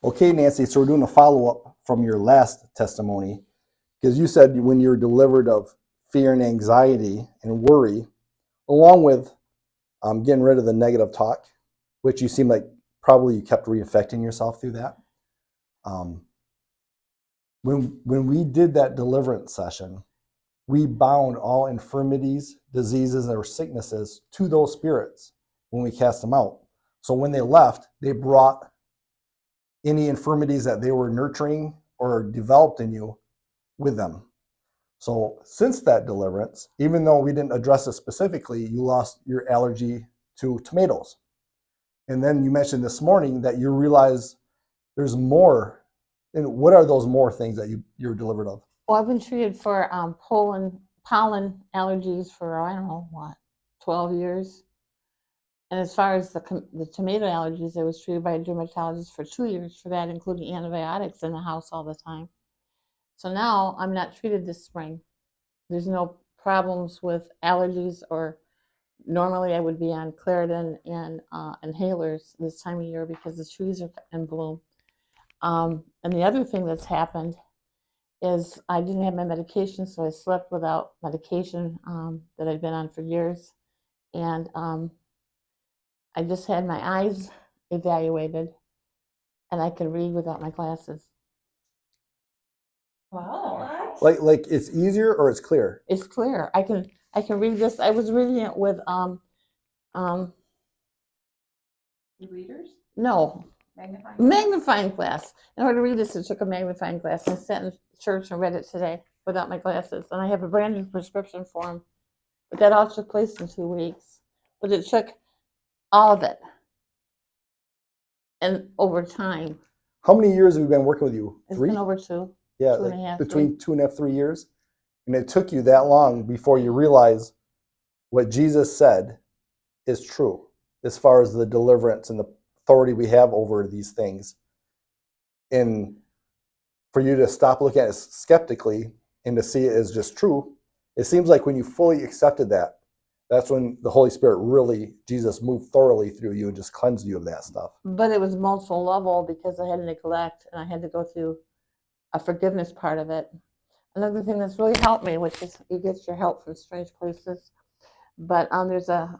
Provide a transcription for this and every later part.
Okay, Nancy, so we're doing a follow-up from your last testimony, because you said when you're delivered of fear and anxiety and worry, along with getting rid of the negative talk, which you seem like probably you kept reinfecting yourself through that. When we did that deliverance session, we bound all infirmities, diseases, or sicknesses to those spirits when we cast them out. So when they left, they brought any infirmities that they were nurturing or developed in you with them. So since that deliverance, even though we didn't address it specifically, you lost your allergy to tomatoes. And then you mentioned this morning that you realize there's more. And what are those more things that you're delivered of? Well, I've been treated for pollen allergies for, I don't know, 12 years. And as far as the tomato allergies, I was treated by a dermatologist for 2 years for that, including antibiotics in the house all the time. So now I'm not treated this spring. There's no problems with allergies, or normally I would be on Claritin and inhalers this time of year because the trees are in bloom. And the other thing that's happened is I didn't have my medication, so I slept without medication that I'd been on for years. And I just had my eyes evaluated, and I could read without my glasses. Wow. Like it's easier or it's clear? It's clear. I can read this. I was reading it with E-readers? no, magnifying glass. In order to read this, I took a magnifying glass and sat in church and read it today without my glasses. And I have a brand new prescription for them. But that all took place in 2 weeks. But it took all of it. And over time. How many years have we been working with you? It's 3? been over 2. Yeah, 2.5. between 2.5, 3 years. And it took you that long before you realize what Jesus said is true as far as the deliverance and the authority we have over these things. And for you to stop looking at it skeptically and to see it as just true, it seems like when you fully accepted that, that's when the Holy Spirit really, Jesus moved thoroughly through you and just cleansed you of that stuff. But it was multiple level because I had neglect and I had to go through a forgiveness part of it. Another thing that's really helped me, which is you get your help from strange places, but there's a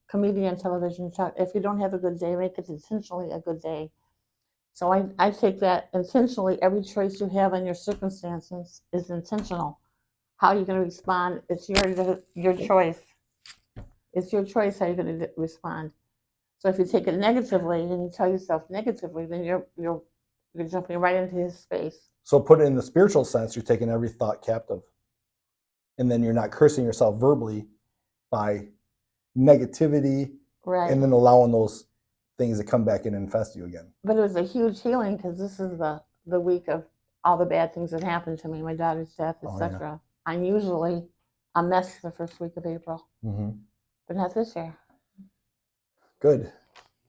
comedian television talk. If you don't have a good day, make it intentionally a good day. So I take that intentionally. Every choice you have in your circumstances is intentional. How you're going to respond, it's your choice. It's your choice how you're going to respond. So if you take it negatively and you tell yourself negatively, then you're jumping right into his space. So put it in the spiritual sense, you're taking every thought captive. And then you're not cursing yourself verbally by negativity, right? And then allowing those things to come back and infest you again. But it was a huge healing because this is the week of all the bad things that happened to me, my daughter's death, etc. Yeah. I'm usually a mess the first week of April, but not this year. Good.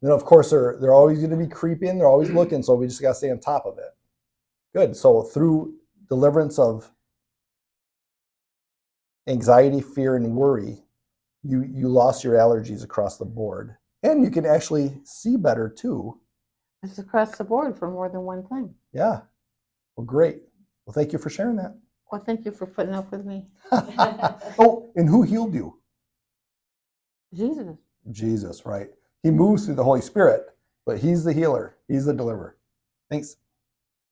Then of course they're always going to be creeping. They're always looking, so we just got to stay on top of it. Good. So through deliverance of anxiety, fear, and worry, you lost your allergies across the board. And you can actually see better too. It's across the board for more than one thing. Yeah. Well, great. Well, thank you for sharing that. Well, thank you for putting up with me. Oh, and who healed you? Jesus. Jesus, right. He moves through the Holy Spirit, but he's the healer. He's the deliverer. Thanks.